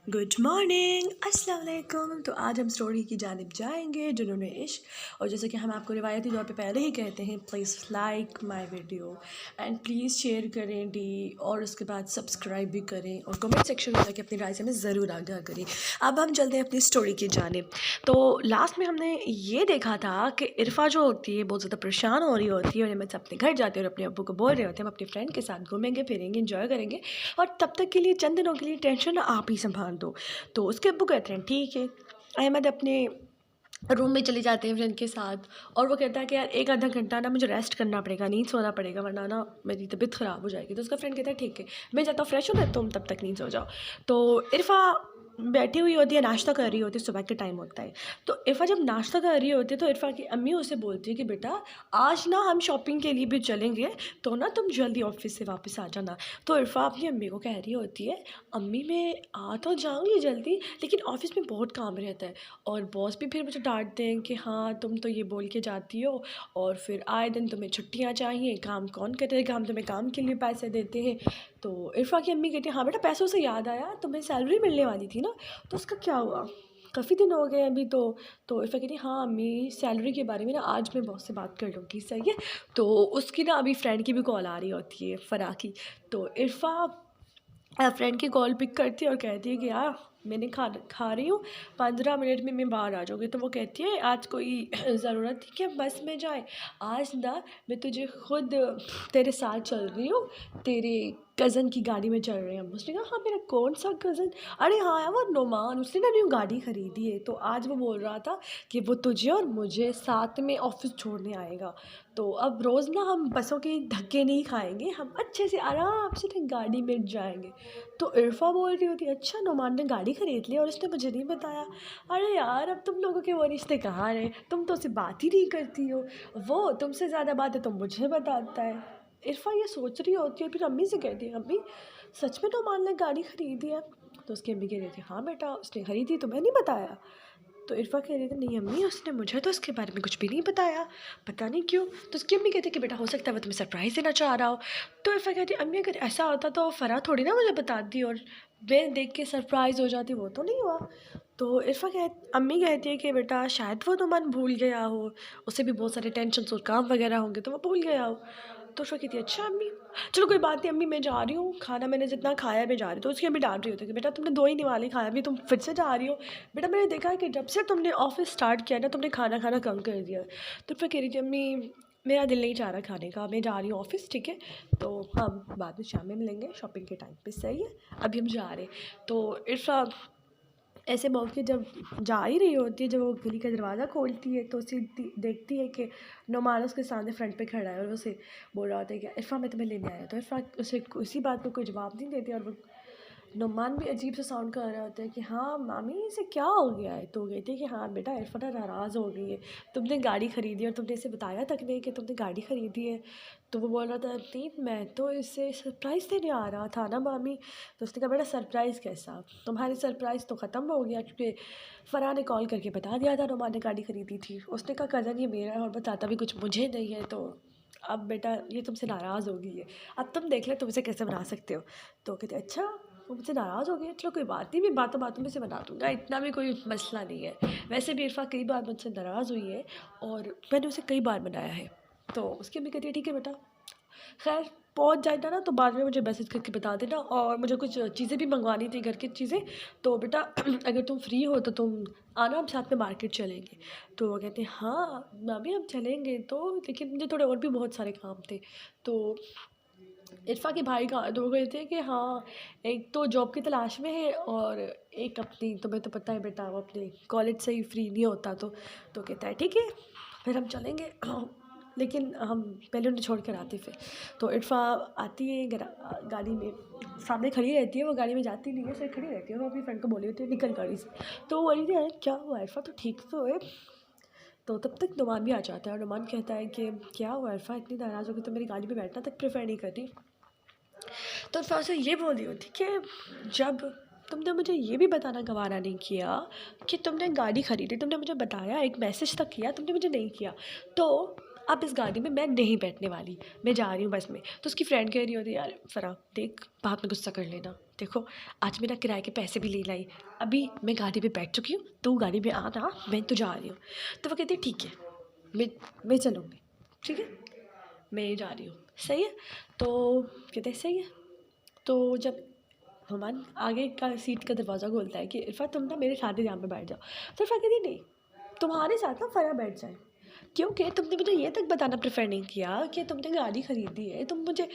Good morning, अस्सलाम वालेकुम। तो आज हम स्टोरी की जानिब जाएंगे जुनून इश्क। और जैसे कि हम आपको रिवायती तौर पे पहले ही कहते हैं, please like my video and please share करें डी, और उसके बाद सब्सक्राइब भी करें और कमेंट सेक्शन में जाके अपनी राय से हमें ज़रूर आगाह करें। अब हम चलते हैं अपनी स्टोरी की जानिब। तो लास्ट में हमने ये देखा था कि इरफ़ा जो होती है बहुत ज़्यादा परेशान हो रही होती है और मैं अपने घर जाते हैं और अपने अब्बू को बोल रहे होते हैं हम अपने फ्रेंड के साथ घूमेंगे फिरेंगे इंजॉय करेंगे और तब तक के लिए चंद दिनों के लिए टेंशन आप ही संभाल दो। तो उसके अब्बू कहते हैं ठीक है। अहमद अपने रूम में चले जाते हैं फ्रेंड के साथ और वो कहता है कि यार एक आधा घंटा ना मुझे रेस्ट करना पड़ेगा, नींद सोना पड़ेगा, वरना ना मेरी तबीयत ख़राब हो जाएगी। तो उसका फ्रेंड कहता है ठीक है, मैं जाता हूँ फ्रेश हो गया, तुम तब तक नींद सो जाओ। तो इरफ़ा बैठी हुई होती है, नाश्ता कर रही होती है, सुबह के टाइम होता है। तो इरफ़ा जब नाश्ता कर रही होती है तो इरफ़ा की अम्मी उसे बोलती है कि बेटा आज ना हम शॉपिंग के लिए भी चलेंगे, तो ना तुम जल्दी ऑफिस से वापस आ जाना। तो इरफ़ा अपनी अम्मी को कह रही होती है, अम्मी मैं आ तो जाऊँगी जल्दी, लेकिन ऑफ़िस में बहुत काम रहता है और बॉस भी फिर मुझे डाँटते हैं कि हाँ तुम तो ये बोल के जाती हो और फिर आए दिन तुम्हें छुट्टियाँ चाहिए, काम कौन करेगा, हम तुम्हें काम के लिए पैसे देते हैं। तो इरफ़ा की अम्मी कहती है हाँ बेटा, पैसों से याद आया तुम्हें सैलरी मिलने वाली थी ना, तो उसका क्या हुआ, काफ़ी दिन हो गए अभी तो इरफ़ा कहती है हाँ अम्मी सैलरी के बारे में ना आज मैं बॉस से बात कर लूँगी, सही है। तो उसकी ना अभी फ्रेंड की भी कॉल आ रही होती है, फ़राह की। तो इरफ़ा फ्रेंड की कॉल पिक करती है और कहती है कि यार मैंने खा रही हूँ, 15 मिनट में मैं बाहर आ जाऊँगी। तो वो कहती है आज कोई ज़रूरत थी कि हम बस में जाएं, आज ना मैं तुझे खुद तेरे साथ चल रही हूँ, तेरे कज़न की गाड़ी में चल रहे हैं हम। उसने कहा हाँ मेरा कौन सा कज़न, अरे हाँ यार वो नुमान, उसने ना न्यू गाड़ी ख़रीदी है, तो आज वो बोल रहा था कि वो तुझे और मुझे साथ में ऑफिस छोड़ने आएगा। तो अब रोज़ ना हम बसों के धक्के नहीं खाएंगे, हम अच्छे से आराम से ना गाड़ी में जाएंगे। तो इरफ़ा बोल रही होती अच्छा नुमान ने गाड़ी ख़रीद ली और उसने मुझे नहीं बताया। अरे यार अब तुम लोगों के वो रिश्ते कहाँ रहे, तुम तो उससे बात ही नहीं करती हो, वो तुमसे ज़्यादा बातें तो मुझे बताता है। इरफ़ा ये सोच रही होती है, फिर अम्मी से कहती है अम्मी सच में नुमान ने गाड़ी ख़रीदी है। तो उसकी अम्मी कह रही थी हाँ बेटा उसने ख़रीदी, तुम्हें नहीं बताया। तो इरफ़ा कह रही थी नहीं अम्मी उसने मुझे तो उसके बारे में कुछ भी नहीं बताया, पता नहीं क्यों। तो उसकी अम्मी कहती कि बेटा हो सकता है वो तुम्हें सरप्राइज़ देना चाह रहा हो। तो इरफ़ा कहती अम्मी अगर ऐसा होता तो फ़राह थोड़ी ना मुझे बताती और मैं देख के सरप्राइज़ हो जाती, वो तो नहीं हुआ। तो अम्मी कहती है कि बेटा शायद वो नुमान भूल गया हो, उसे भी बहुत सारे टेंशन और काम वगैरह होंगे तो वो भूल गया हो। तो इरफ़ा कहती है अच्छा अम्मी, चलो कोई बात नहीं अम्मी मैं जा रही हूँ, खाना मैंने जितना खाया मैं जा रही हूँ। तो उसकी अम्मी डांट रही होती है कि बेटा तुमने 2 ही निवाले खाया, अभी तुम फिर से जा रही हो। बेटा मैंने देखा है कि जब से तुमने ऑफिस स्टार्ट किया ना तुमने खाना खाना कम कर दिया है। तो फिर कह रही थी अम्मी मेरा दिल नहीं चाह रहा खाने का, मैं जा रही हूँ ऑफिस, ठीक है, तो हम बाद में शाम में मिलेंगे शॉपिंग के टाइम पे, सही है, अभी हम जा रहे हैं। तो इरफ़ा ऐसे मौके जब जा ही रही होती है, जब वो गली का दरवाज़ा खोलती है तो उसे देखती है कि नुमान उसके सामने फ्रंट पे खड़ा है और उसे बोल रहा होता है कि इरफ़ा मैं तुम्हें लेने आया। तो इरफ़ा उसे उसी बात पर कोई जवाब नहीं देती और वो नुमान भी अजीब सा साउंड कर रहा होता है कि हाँ मामी इसे क्या हो गया है। तो वो कहती है कि हाँ बेटा इरफ़ा ना नाराज़ हो गई है, तुमने गाड़ी ख़रीदी और तुमने इसे बताया तक नहीं कि तुमने गाड़ी ख़रीदी है। तो वो बोल रहा था नहीं मैं तो इसे सरप्राइज़ देने आ रहा था ना मामी। तो उसने कहा बेटा सरप्राइज़ कैसा, तुम्हारी सरप्राइज़ तो ख़त्म हो गया क्योंकि फ़राह ने कॉल करके बता दिया था नुमान ने गाड़ी ख़रीदी थी। उसने कहा कज़न ये मेरा है और बताता भी कुछ मुझे नहीं है, तो अब बेटा ये तुमसे नाराज़ हो गई है, अब तुम देख ले तुम इसे कैसे मना सकते हो। तो कहते अच्छा वो मुझसे नाराज़ हो गई है, चलो कोई बात नहीं, मैं बातों बातों में से बना दूँगा, इतना भी कोई मसला नहीं है। वैसे भी इरफ़ा कई बार मुझसे नाराज़ हुई है और मैंने उसे कई बार मनाया है। तो उसकी अम्मी कहती है ठीक है बेटा, खैर पहुँच जाएगा ना तो बाद में मुझे मैसेज करके बता देना, और मुझे कुछ चीज़ें भी मंगवानी थी घर की चीज़ें, तो बेटा अगर तुम फ्री हो तो तुम आना, हम साथ में मार्केट चलेंगे। तो वो कहते हैं हाँ भाभी हम चलेंगे, तो लेकिन मुझे थोड़े और भी बहुत सारे काम थे। तो इरफ़ा के भाई का तो वो कहते हैं कि हाँ एक तो जॉब की तलाश में है और एक अपनी, तुम्हें तो पता है बेटा वो अपने कॉलेज से ही फ्री नहीं होता। तो कहता है ठीक है फिर हम चलेंगे लेकिन हम पहले उन्हें छोड़ कर आते फिर। तो इरफ़ा आती है गाड़ी में, सामने खड़ी रहती है, वो गाड़ी में जाती नहीं है, सिर्फ खड़ी रहती है, वो अपनी फ्रेंड को बोली होती है निकल गाड़ी से। तो वो बोली थी अरे क्या हुआ इरफ़ा तो ठीक तो है। तो तब तक नुमान भी आ जाता है और नुमान कहता है कि क्या हुआ इरफ़ा इतनी नाराज़ हो गई, तो मेरी गाड़ी में बैठना तक प्रेफर नहीं करती। तो इरफ़ा से ये बोल रही होती कि जब तुमने मुझे ये भी बताना गवारा नहीं किया कि तुमने गाड़ी ख़रीदी, तुमने मुझे बताया, एक मैसेज तक किया, तुमने मुझे नहीं किया, तो अब इस गाड़ी में मैं नहीं बैठने वाली, मैं जा रही हूँ बस में। तो उसकी फ्रेंड कह रही होती यार फ़राह देख बाद में गुस्सा कर लेना, देखो आज मेरा किराए के पैसे भी ले लाई, अभी मैं गाड़ी पे बैठ चुकी हूँ, तू गाड़ी में आना, मैं तो जा रही हूँ। तो वो कहती है ठीक है, मैं चलूँगी, ठीक है, मैं जा रही हूँ, सही है। तो कहते हैं सही है। तो जब हुमायूं आगे का सीट का दरवाज़ा खोलता है कि इरफा तुम ना मेरे साथ यहाँ पे बैठ जाओ, तो इरफा कहती नहीं, तुम्हारे साथ ना फ़रा बैठ जाए, क्योंकि तुमने मुझे ये तक बताना प्रेफर नहीं किया कि तुमने गाड़ी ख़रीदी है, तुम मुझे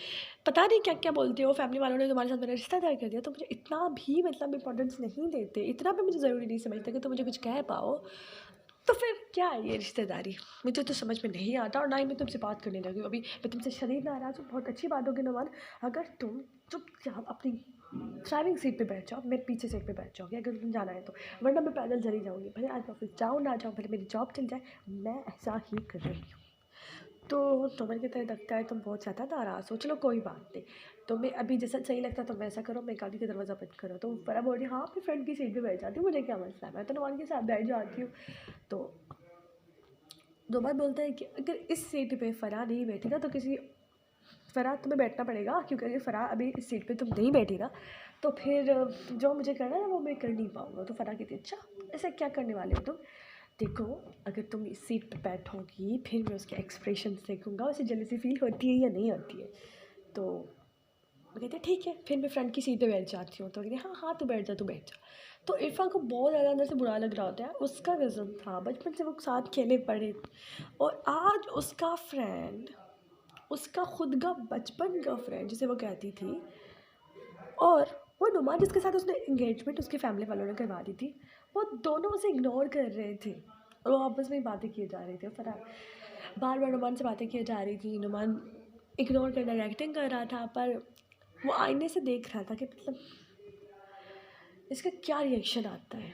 पता नहीं क्या क्या बोलते हो, फैमिली वालों ने तुम्हारे साथ मेरा रिश्ता तय कर दिया, तो मुझे इतना भी मतलब इंपॉर्टेंस नहीं देते, इतना भी मुझे ज़रूरी नहीं समझते कि तुम मुझे कुछ कह पाओ। तो फिर क्या है ये रिश्तेदारी, मुझे तो समझ में नहीं आता, और ना ही मैं तुमसे बात करने लगी हूँ। अभी मैं तुमसे शरीर नाराज़ हूँ, बहुत अच्छी बात होगी नुमान अगर तुम चुपचाप अपनी ड्राइविंग सीट पे बैठ जाओ, मैं पीछे सीट पे बैठ जाऊँगी अगर तुम जाना है तो, वरना मैं पैदल चली जाऊँगी, भले आज ऑफिस जाऊँ ना जाऊँ, भले मेरी जॉब चल जाए, मैं ऐसा ही कर रही हूँ। तो तुम्हें की तरह लगता है तुम बहुत ज़्यादा नाराज़ हो, चलो कोई बात नहीं, तुम्हें अभी जैसा सही लगता है तुम वैसा करो, मैं गाड़ी का दरवाज़ा बंद करो। तो फ़रा बोल रही हाँ अपनी फ्रेंड की सीट पे बैठ जाती हूँ, मुझे क्या मसला है, मैं तो नुमान के साथ बैठ जाती हूँ। तो नुमान बोलता है कि अगर इस सीट पे फ़रा नहीं बैठी ना तो फ़रा तुम्हें बैठना पड़ेगा, क्योंकि अगर फ़रा अभी इस सीट पे तुम नहीं बैठी ना तो फिर जो मुझे करना है वो मैं कर नहीं पाऊँगा। तो फ़रा कहती है अच्छा ऐसा क्या करने वाले हो तुम, देखो अगर तुम इस सीट पे बैठोगी फिर मैं उसके एक्सप्रेशन देखूँगा उसे जेलसी फील होती है या नहीं होती है। तो वो कहते हैं ठीक है, फिर मैं फ्रंट की सीट पे बैठ जाती हूँ। तो कहते हैं हाँ हाँ तू बैठ जा, तू बैठ जा। तो इरफान को बहुत ज़्यादा अंदर से बुरा लग रहा होता है, उसका कज़न था, बचपन से वो साथ खेले पड़े, और आज उसका फ्रेंड, उसका खुद का बचपन का फ्रेंड जिसे वो कहती थी, और वो नुमान जिसके साथ उसने एंगेजमेंट उसकी फैमिली वालों ने करवा दी थी, वो दोनों उसे इग्नोर कर रहे थे और वो आपस में ही बातें किए जा रहे थे। फरार बार बार नुमान से बातें किए जा रही थी, नुमान इग्नोर करना एक्टिंग कर रहा था, पर वो आईने से देख रहा था कि मतलब इसका क्या रिएक्शन आता है।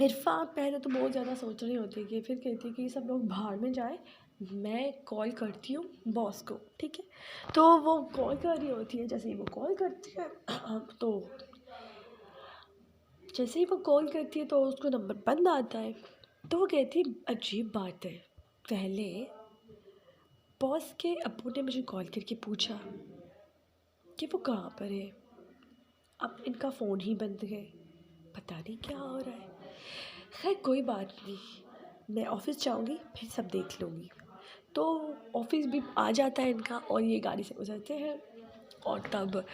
इरफा पहले तो बहुत ज़्यादा सोच रही होती है कि फिर कहती है कि सब लोग बाहर में जाए, मैं कॉल करती हूँ बॉस को, ठीक है। तो वो कॉल कर रही होती है, जैसे ही वो कॉल करती है तो जैसे ही वो कॉल करती है तो उसको नंबर बंद आता है। तो वो कहती है अजीब बात है, पहले बॉस के अब्बू ने मुझे कॉल करके पूछा कि वो कहाँ पर है, अब इनका फ़ोन ही बंद है, पता नहीं क्या हो रहा है। खैर कोई बात नहीं, मैं ऑफ़िस जाऊँगी फिर सब देख लूँगी। तो ऑफ़िस भी आ जाता है इनका और ये गाड़ी से गुजरते हैं, और तब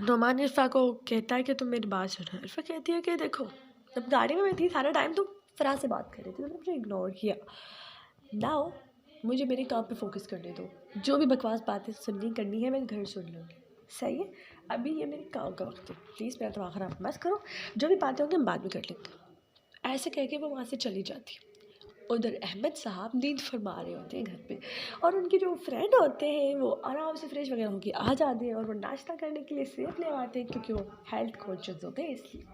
नुमान इरफा को कहता है कि तुम मेरी बात सुनो। इरफा कहती है कि देखो जब गाड़ी में मैं थी सारा टाइम तुम फ़रा से बात कर रही थी, तुमने मुझे इग्नोर किया, नाउ मुझे मेरे काम पे फोकस करने दो, जो भी बकवास बातें सुननी करनी है मैं घर सुन लूँगी, सही है। अभी ये मेरे काम का वक्त है, प्लीज़ मेरा दिमाग ख़राब मत करो, जो भी बातें होंगी हम बाद में कर लेंगे। ऐसे कह के वो वहाँ से चली जाती। उधर अहमद साहब नींद फरमा रहे होते हैं घर पे, और उनके जो फ्रेंड होते हैं वो आराम से फ्रेश वगैरह होकर आ जाते हैं और वो नाश्ता करने के लिए सेब ले आते हैं, क्योंकि वो हेल्थ कॉन्शियस होते हैं इसलिए।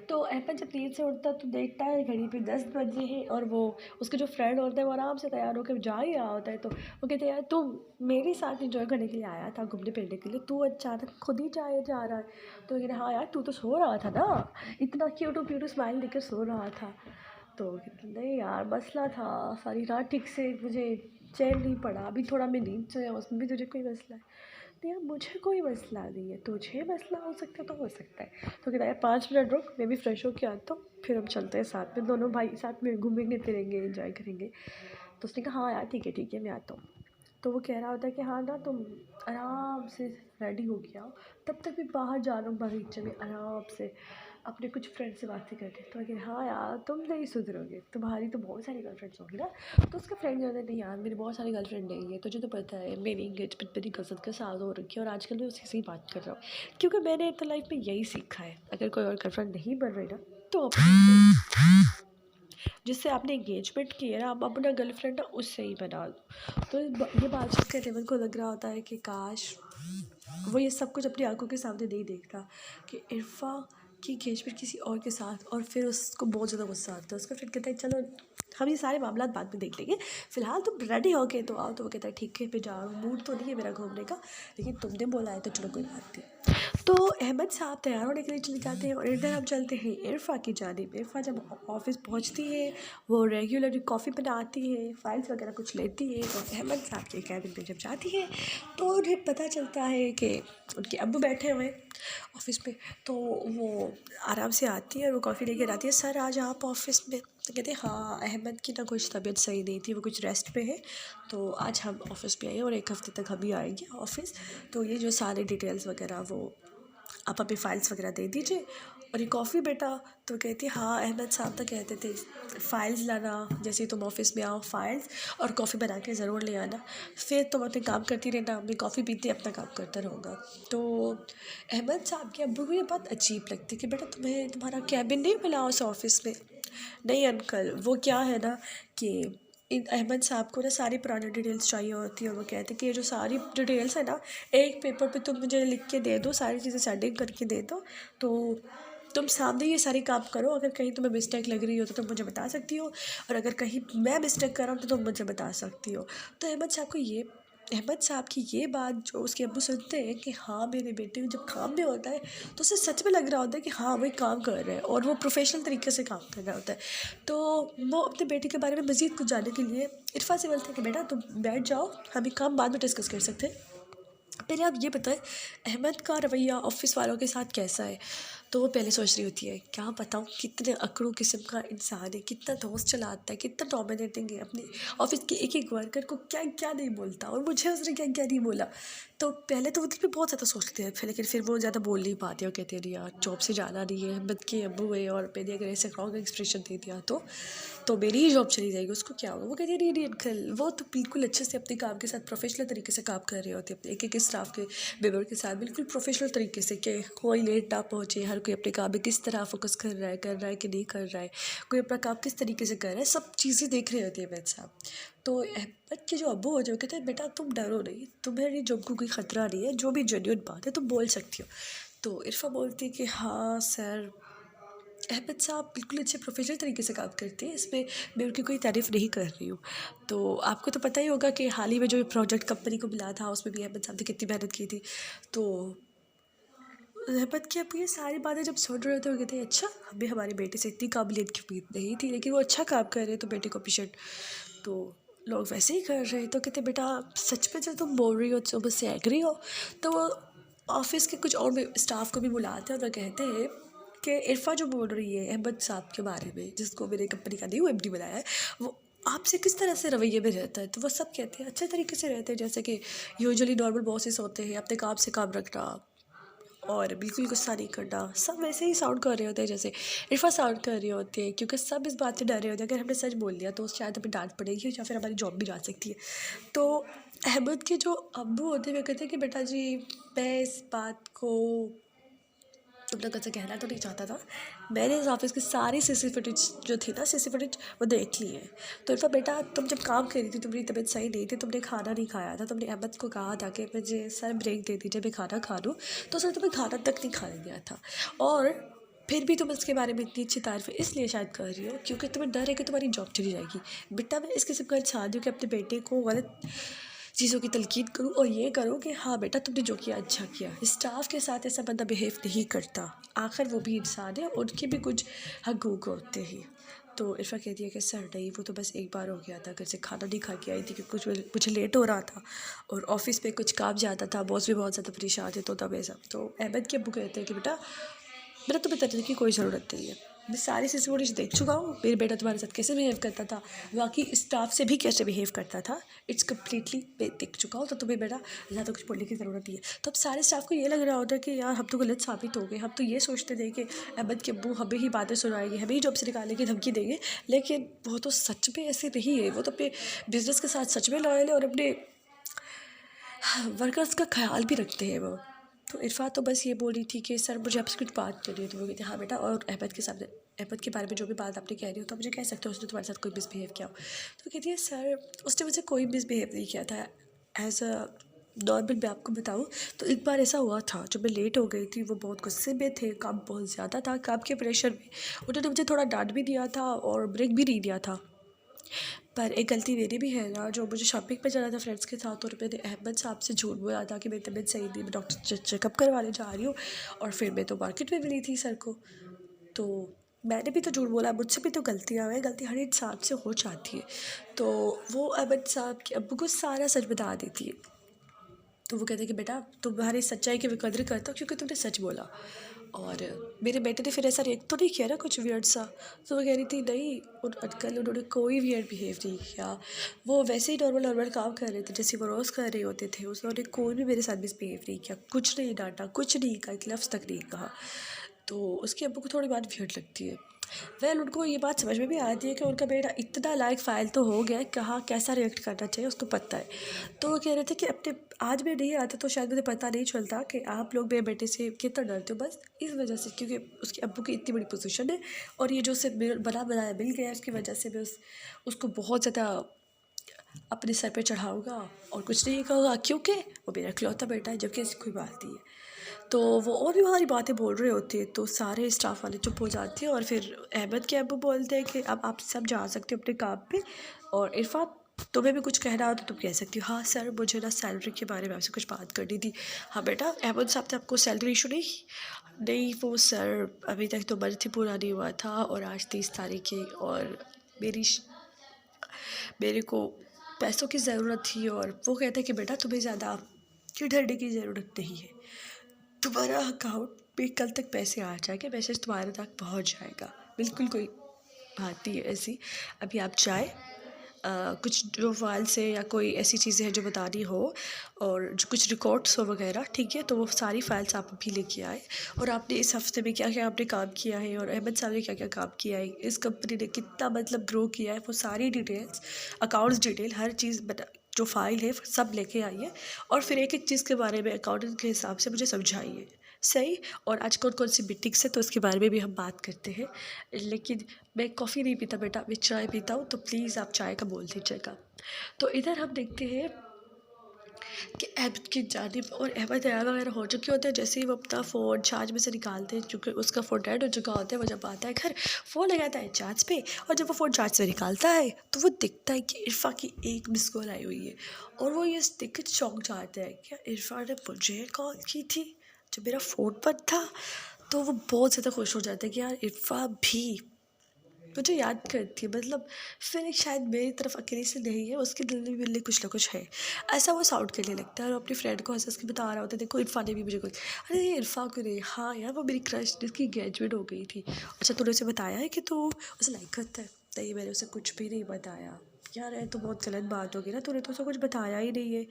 तो अहमद जब नींद से उठता तो देखता है घड़ी पे 10 बजे हैं, और वो उसके जो फ्रेंड होते हैं वो आराम से तैयार होकर जा ही रहा होता है। तो वो कहते हैं यार तू मेरे साथ इंजॉय करने के लिए आया था, घूमने फिरने के लिए, तू अचानक खुद ही जा रहा है। तो कहते हाँ यार तू तो सो रहा था ना, इतना क्यूट स्माइल देकर सो रहा था। तो कहते नहीं यार मसला था, सारी रात ठीक से मुझे चैन नहीं पड़ा, अभी थोड़ा मैं नींद से उसमें भी तुझे कोई मसला है। तो यार मुझे कोई मसला नहीं है, तुझे मसला हो सकता है तो हो सकता है। तो कहता है यार 5 मिनट रुक, मैं भी फ्रेश होकर आता हूँ, फिर हम चलते हैं साथ में, दोनों भाई साथ में घूमेंगे फिरेंगे एंजॉय करेंगे। तो उसने कहा हाँ यार ठीक है मैं आता हूँ। तो वो कह रहा होता है कि हाँ ना तुम आराम से रेडी हो गया हो, तब तक भी बाहर जा रहा हूँ बगीचे में आराम से अपने कुछ फ्रेंड से बातें करते। तो अगर हाँ यार तुम नहीं सुधरोगे, तुम्हारी तो बहुत सारी गर्लफ्रेंड्स होंगी ना। तो उसका फ्रेंड कहता है नहीं यार मेरी बहुत सारी गर्लफ्रेंड नहीं है, तुझे तो पता है मेरी एंगेजमेंट मेरी कज़न के साथ हो रखी है और आजकल मैं उसी से ही बात कर रहा हूँ, क्योंकि मैंने तो लाइफ में यही सीखा है अगर कोई और गर्लफ्रेंड नहीं बन रही ना तो जिससे आपने एंगेजमेंट की है ना आप अपना गर्लफ्रेंड ना उससे ही बना दो। तो ये बात सुन कर रेवन को लग रहा होता है कि काश वो ये सब कुछ अपनी आंखों के सामने नहीं देखता कि इरफा की एंगेजमेंट किसी और के साथ, और फिर उसको बहुत ज़्यादा गुस्सा आता है। उसका फ्रेंड कहता है चलो हम ये सारे मामला बाद में देख लेंगे, फ़िलहाल तुम रेडी हो गए तो आओ। तो वो कहता है ठीक है मैं जा रहा हूँ, मूड तो नहीं है मेरा घूमने का, लेकिन तुमने बोला है तो चलो कोई बात नहीं। तो अहमद साहब तैयार होने के लिए चले जाते हैं और इधर हम चलते हैं इरफ़ा की जानिब। इरफ़ा जब ऑफ़िस पहुंचती है, वो रेगुलरली कॉफ़ी बनाती है, फाइल्स वगैरह कुछ लेती है। तो अहमद साहब के कैबिन में जब जाती है तो उन्हें पता चलता है कि उनके अब्बू बैठे हुए हैं ऑफ़िस में। तो वो आराम से आती है और वो कॉफ़ी लेकर आती है। सर आज आप ऑफ़िस में? तो कहते हैं हाँ, अहमद की ना कुछ तबीयत सही नहीं थी, वो कुछ रेस्ट पे है, तो आज हम ऑफ़िस में आए और 1 हफ़्ते तक हम ही आएंगे ऑफ़िस। तो ये जो सारे डिटेल्स वगैरह वो आप अपनी फ़ाइल्स वगैरह दे दीजिए। और ये कॉफ़ी बेटा? तो कहती हाँ, अहमद साहब तो कहते थे फ़ाइल्स लाना, जैसे ही तुम ऑफ़िस में आओ फ़ाइल्स और कॉफ़ी बना के ज़रूर ले आना, फिर तुम अपने काम करती रहना, मैं कॉफ़ी पीते अपना काम करता रहूँगा। तो अहमद साहब के अब्बू को ये बात अजीब लगती कि बेटा तुम्हें तुम्हारा कैबिन नहीं मिला उस ऑफ़िस में? नहीं अंकल, वो क्या है ना कि इन अहमद साहब को ना सारी पुरानी डिटेल्स चाहिए होती है और वो कहते हैं कि ये जो सारी डिटेल्स है ना, एक पेपर पे तुम मुझे लिख के दे दो, सारी चीज़ें सेटिंग करके दे दो, तो तुम सामने ये सारी काम करो। अगर कहीं तुम्हें मिस्टेक लग रही हो तो तुम मुझे बता सकती हो, और अगर कहीं मैं मिस्टेक कर रहा हूँ तो तुम मुझे बता सकती हो। तो अहमद साहब की ये बात जो उसके अब्बू सुनते हैं कि हाँ, मेरे बेटे जब काम में होता है तो उसे सच में लग रहा होता है कि हाँ, वो एक काम कर रहे हैं और वो प्रोफेशनल तरीके से काम कर रहा होता है। तो वो अपने बेटे के बारे में मज़ीद कुछ जानने के लिए इरफ़ा से बोलते हैं कि बेटा तुम बैठ जाओ, हम ये काम बाद में डिस्कस कर सकते हैं, पहले आप ये बताएं अहमद का रवैया ऑफ़िस वालों के साथ कैसा है? तो वो पहले सोच रही होती है क्या बताऊँ कितने अकड़ू किस्म का इंसान है, कितना दोस्त चलाता है, कितना डोमिनेटिंग है, अपने ऑफिस के एक एक वर्कर को क्या क्या नहीं बोलता, और मुझे उसने क्या क्या नहीं बोला। तो पहले तो वो दिल पे बहुत ज़्यादा सोचते हैं, फिर लेकिन फिर वो ज़्यादा बोल नहीं पाते और कहते हैं यार जॉब से जाना नहीं है, अहमद के अब्बू है और मैंने अगर ऐसे रॉन्ग एक्सप्रेशन दे दिया तो मेरी ही जॉब चली जाएगी, उसको क्या होगा। वो कहती है नहीं नहीं अंकल, वो तो बिल्कुल अच्छे से अपने काम के साथ प्रोफेशनल तरीके से काम कर रहे होते हैं, अपने एक एक स्टाफ के मेम्बर के साथ बिल्कुल प्रोफेशनल तरीके से, कि कोई लेट ना पहुँचे, हर कोई अपने काम में किस तरह फोकस कर रहा है कि नहीं कर रहा है, कोई अपना काम किस तरीके से कर रहा है, सब चीज़ें देख रहे होते हैं वैद साहब। तो अहमद के जो अब्बू हो जो कहते हैं बेटा तुम डरो नहीं, तुम्हारी जॉब को कोई ख़तरा नहीं है, जो भी जेन्युइन बात है तुम बोल सकती हो। तो इरफ़ा बोलती है कि हाँ सर, अहमद साहब बिल्कुल अच्छे प्रोफेशनल तरीके से काम करते हैं, इसमें मैं उनकी कोई तारीफ़ नहीं कर रही हूँ। तो आपको तो पता ही होगा कि हाल ही में जो प्रोजेक्ट कंपनी को मिला था उसमें भी अहमद साहब ने कितनी मेहनत की थी। तो अहमद की अब ये सारी बातें जब सुन रहे थे वो कहते हैं अच्छा, हमें हमारे बेटे से इतनी काबिलियत की उम्मीद नहीं थी, लेकिन वो अच्छा काम कर रहे हैं तो बेटे को अप्रिशिएट तो लोग वैसे ही कर रहे हैं। तो कहते बेटा सच में जो तुम बोल रही हो तो मुझसे एग्री हो? तो वो ऑफिस के कुछ और भी स्टाफ को भी बुलाते हैं और वो कहते हैं कि इरफ़ा जो बोल रही है अहमद साहब के बारे में, जिसको मेरे कंपनी का न्यू एमडी बनाया है, वो आपसे किस तरह से रवैये में रहता है। तो वो सब कहते हैं अच्छे तरीके से रहते हैं, जैसे कि यूजुअली नॉर्मल बॉसेस होते हैं, अपने काम से काम रखना और बिल्कुल गुस्सा नहीं करना, सब वैसे ही साउंड कर रहे होते हैं जैसे इरफ़ा साउंड कर रहे होते हैं, क्योंकि सब इस बात से डर रहे होते हैं अगर हमने सच बोल दिया तो शायद हमें डांट पड़ेगी या फिर हमारी जॉब भी जा सकती है। तो अहमद के जो अब्बू होते हैं वे कहते हैं कि बेटा जी, मैं इस बात को तुम लोग से कहना तो नहीं चाहता था, मैंने इस ऑफिस की सारी सीसी फुटेज जो थी ना, सीसी फुटेज वो देख ली है। तो इरफ़ा बेटा तुम जब काम कर रही थी, तुम्हारी तबीयत सही नहीं थी, तुमने खाना नहीं खाया था, तुमने अहमद को कहा था कि मुझे सर ब्रेक दे दीजिए मैं खाना खा लूँ, तो उसने तुम्हें खाना तक नहीं खाने दिया था। और फिर भी तुम इसके बारे में इतनी अच्छी तारीफ़ इसलिए शायद कर रही हो क्योंकि तुम्हें डर है कि तुम्हारी जॉब चली जाएगी। बेटा मैं इस किस्म का इंसान हूँ कि अपने बेटे को गलत चीज़ों की तलकीद करूँ और ये करूँ कि हाँ बेटा तुमने जो किया अच्छा किया। स्टाफ के साथ ऐसा बंदा बिहेव नहीं करता, आखिर वो भी इंसान है, उनके भी कुछ हकूक़ होते हैं। तो इरफ़ा कहती है कि सर नहीं, वो तो बस एक बार हो गया था, घर से खाना नहीं खा के आई थी क्योंकि कुछ मुझे लेट हो रहा था और ऑफ़िस में कुछ काम ज़्यादा था, बॉस भी बहुत ज़्यादा परेशान थे, तो तब ऐसा। तो अहमद के अब्बू कहते हैं कि बेटा मेरा तुम्हें डरने की कोई ज़रूरत नहीं है, मैं सारी सीसीटीवी देख चुका हूँ, मेरे बेटा तुम्हारे साथ कैसे बिहेव करता था, बाकी स्टाफ से भी कैसे बिहेव करता था, इट्स कम्प्लीटली मैं देख चुका हूँ, तो तुम्हें बेटा ज़्यादा कुछ बोलने की ज़रूरत नहीं है। तो अब सारे स्टाफ को ये लग रहा होता है कि यार हम तो गलत साबित हो गए, हम तो ये सोचते थे कि अहमद के अब्बू हमें ही बातें सुनाएंगे, हमें ही जॉब से निकालने की धमकी देंगे, लेकिन वो तो सच में ऐसे नहीं है, वो तो अपने बिजनेस के साथ सच में लॉयल है और अपने वर्कर्स का ख्याल भी रखते हैं वो। तो इरफ़ा तो बस ये बोल रही थी कि सर मुझे आपसे कुछ बात करनी है, तो वो कहती हाँ बेटा, और अहमद के सामने अहमद के बारे में जो भी बात आपने कह रही हो तो आप मुझे कह सकते हो उसने तुम्हारे साथ कोई मिसबिहेव किया हो। तो कहती है सर उसने मुझे कोई मिसबिहेव नहीं किया था, एज अ नॉर्मल मैं आपको बताऊँ तो एक बार ऐसा हुआ था जब मैं लेट हो गई थी, वो बहुत गुस्से में थे, काम बहुत ज़्यादा था, काम के प्रेशर में उन्होंने मुझे थोड़ा डांट भी दिया था और ब्रेक भी नहीं दिया था। पर एक गलती मेरी भी है ना, जो मुझे शॉपिंग पे जाना था फ्रेंड्स के साथ और मैंने अहमद साहब से झूठ बोला था कि मेरी तबीयत सही नहीं, मैं डॉक्टर चेकअप करवाने जा रही हूँ, और फिर मैं तो मार्केट में मिली थी सर को। तो मैंने भी तो झूठ बोला, मुझसे भी तो गलतियाँ हुई, गलती हर इंसान से हो जाती है। तो वो अहमद साहब के अब्बू को सारा सच बता देती है। तो वो कहते हैं कि बेटा तुम्हारी सच्चाई की मैं कदर करता हूँ क्योंकि तुमने सच बोला। और मेरे बेटे ने फिर ऐसा रिएक्ट तो नहीं किया ना कुछ वियर्ड सा। तो वो कह रही थी नहीं, अंकल उन्होंने कोई वियर्ड बिहेव नहीं किया, वो वैसे ही नॉर्मल नॉर्मल काम कर रहे थे जैसे वो रोज़ कर रहे होते थे, उन्होंने कोई भी मेरे साथ मिसबिहेव नहीं किया, कुछ नहीं डांटा, कुछ नहीं कहा, एक लफ्ज़ तक नहीं कहा। तो उसके अब्बू को थोड़ी बात वियर्ड लगती है। वेल उनको ये बात समझ में भी आती है कि उनका बेटा इतना लायक फ़ाइल तो हो गया है, कहाँ कैसा रिएक्ट करना चाहिए उसको पता है। तो वो कह रहे थे कि अपने आज मैं नहीं आता तो शायद मुझे पता नहीं चलता कि आप लोग मेरे बेटे से कितना डरते हो, बस इस वजह से, क्योंकि उसके अब्बू की इतनी बड़ी पोजीशन है और ये जो उसे बना बनाया मिल गया है उसकी वजह से मैं उसको बहुत ज़्यादा अपने सर पे चढ़ाऊँगा और कुछ नहीं कहूँगा क्योंकि वो मेरा इकलौता बेटा है, जबकि ऐसी कोई बात नहीं है। तो वो और भी हमारी बातें बोल रहे होते हैं, तो सारे स्टाफ वाले चुप हो जाते हैं और फिर अहमद के अब्बू बोलते हैं कि अब आप सब जा सकते हो अपने काम पे, और इरफान तुम्हें भी कुछ कहना हो तो तुम कह सकती हो। हाँ सर, मुझे ना सैलरी के बारे में आपसे कुछ बात करनी थी। हाँ बेटा, अहमद साहब से आपको सैलरी इशू नहीं? नहीं वो सर अभी तक तो मंथ ही पूरा नहीं हुआ था और आज 30 तारीख है और मेरे को पैसों की ज़रूरत थी, और वो कहते हैं कि बेटा तुम्हें ज़्यादा क्यों डरने की ज़रूरत नहीं है, तुम्हारा अकाउंट पे कल तक पैसे आ जाएंगे, मैसेज तुम्हारे तक पहुंच जाएगा, बिल्कुल कोई बात नहीं है ऐसी। अभी आप चाहे कुछ जो फाइल से या कोई ऐसी चीज़ें हैं जो बतानी हो और जो कुछ रिकॉर्ड्स हो वगैरह, ठीक है, तो वो सारी फाइल्स आप अभी लेके आए, और आपने इस हफ्ते में क्या क्या आपने काम किया है और अहमद साहब ने क्या क्या काम किया है, इस कंपनी ने कितना मतलब ग्रो किया है, वो सारी डिटेल्स, अकाउंट्स डिटेल, हर चीज़ बता, जो फाइल है सब लेके आइए, और फिर एक एक चीज़ के बारे में अकाउंटेंट के हिसाब से मुझे समझाइए। सही। और आज कौन कौन सी मीटिंग्स है तो उसके बारे में भी हम बात करते हैं। लेकिन मैं कॉफ़ी नहीं पीता बेटा, मैं चाय पीता हूँ, तो प्लीज़ आप चाय का बोल दीजिएगा। तो इधर हम देखते हैं कि अहमद की जानिब और अहमद तैयार वगैरह हो चुके होते हैं। जैसे ही वो अपना फ़ोन चार्ज में से निकालते हैं, चूँकि उसका फ़ोन डेड हो चुका होता है, वो जब आता है घर फ़ोन लगाता है चार्ज पे, और जब वो फ़ोन चार्ज से निकालता है तो वो दिखता है कि इरफ़ा की एक मिस कॉल आई हुई है, और वो ये देख के चौंक जाता है, क्या इरफ़ा ने मुझे कॉल की थी जब मेरा फ़ोन बंद था? तो वो बहुत ज़्यादा खुश हो जाता है कि यार इरफ़ा भी मुझे याद करती है, मतलब फिर शायद मेरी तरफ अकेले से नहीं है, उसके दिल में भी कुछ ना कुछ है, ऐसा वो साउंड करने लगता है और अपनी फ्रेंड को हंस हंस के बता रहा होता है, देखो इरफा ने भी मुझे कुछ, अरे ये इरफा को नहीं, हाँ यार वो मेरी क्रश जिसकी एंगेजमेंट हो गई थी। अच्छा तूने उसे बताया है कि तू उसे लाइक करता है? नहीं मैंने उसे कुछ भी नहीं बताया। यार ये तो बहुत गलत बात होगी ना, तूने तो उसे कुछ बताया ही नहीं है,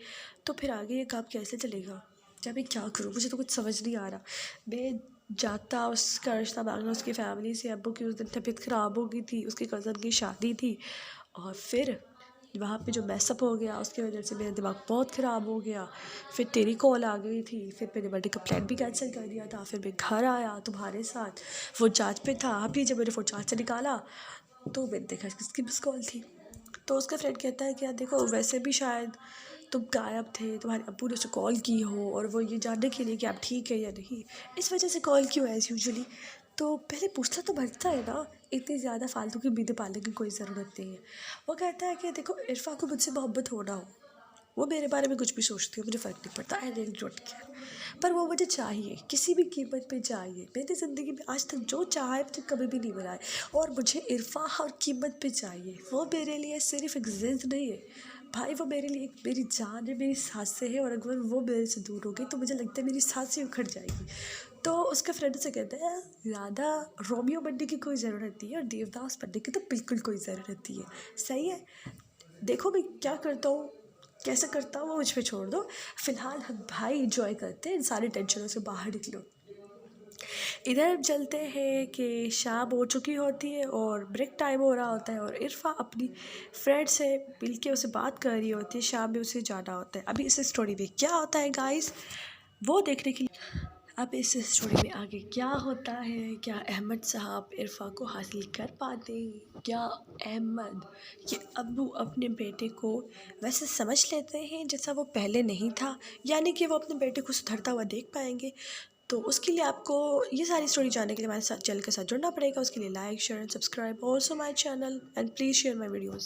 तो फिर आगे ये काम कैसे चलेगा? क्या मैं क्या करूँ, मुझे तो कुछ समझ नहीं आ रहा। मैं जाता उसका रिश्ता मांगना उसकी फैमिली से, अब्बू की उस दिन तबीयत ख़राब हो गई थी, उसकी कज़न की शादी थी, और फिर वहाँ पे जो मैसअप हो गया उसकी वजह से मेरा दिमाग बहुत ख़राब हो गया। फिर तेरी कॉल आ गई थी, फिर मैंने बर्थडे का प्लान भी कैंसिल कर दिया था, फिर मैं घर आया तुम्हारे साथ, वो जांच पे था, अभी जब मैंने फ़ोन चार्ज से निकाला तो मैंने देखा किसकी मिस कॉल थी। तो उसका फ्रेंड कहता है कि यार देखो वैसे भी शायद तुम गायब थे, तुम्हारे अब्बू ने उसे कॉल की हो और वो ये जानने के लिए कि आप ठीक है या नहीं, इस वजह से कॉल क्यों है एज़ यूजुअली। तो पहले पूछना तो बनता है ना, इतनी ज़्यादा फालतू की उम्मीदें पालने की कोई ज़रूरत नहीं है। वो कहता है कि देखो इरफा को मुझसे मोहब्बत हो ना हो, वो मेरे बारे में कुछ भी सोचती है, मुझे फ़र्क नहीं पड़ता, आई रियली डोंट केयर, पर वो मुझे चाहिए, किसी भी कीमत पे चाहिए। मैंने ज़िंदगी में आज तक जो चाहा है मुझे कभी भी नहीं मिला है, और मुझे इरफा हर कीमत पे चाहिए। वो मेरे लिए सिर्फ एक जिद नहीं है भाई, वो मेरे लिए एक मेरी जान है, मेरी सांसें है, और अगर वो मेरे से दूर हो गई तो मुझे लगता है मेरी सांसें उखड़ जाएगी। तो उसके फ्रेंड से कहता है ज़्यादा रोमियो बनने की कोई ज़रूरत नहीं है और देवदास बनने की तो बिल्कुल कोई ज़रूरत नहीं है। सही है। देखो मैं क्या करता हूँ, कैसे करता हूँ वो मुझ पे छोड़ दो, फिलहाल हम भाई इंजॉय करते हैं, इन सारी टेंशनों से बाहर निकलो। इधर हम चलते हैं कि शाम हो चुकी होती है और ब्रेक टाइम हो रहा होता है, और इरफा अपनी फ्रेंड से मिल के उसे बात कर रही होती है, शाम में उसे जाना होता है। अभी इस स्टोरी में क्या होता है गाइस, वो देखने के लिए अब इस स्टोरी में आगे क्या होता है, क्या अहमद साहब इरफा को हासिल कर पाते हैं, क्या अहमद के अब्बू अपने बेटे को वैसे समझ लेते हैं जैसा वो पहले नहीं था, यानी कि वो अपने बेटे को सुधरता हुआ देख पाएंगे। तो उसके लिए आपको ये सारी स्टोरी जानने के लिए हमारे साथ चैनल के साथ जुड़ना पड़ेगा। उसके लिए like share and subscribe also my channel, and please share my videos.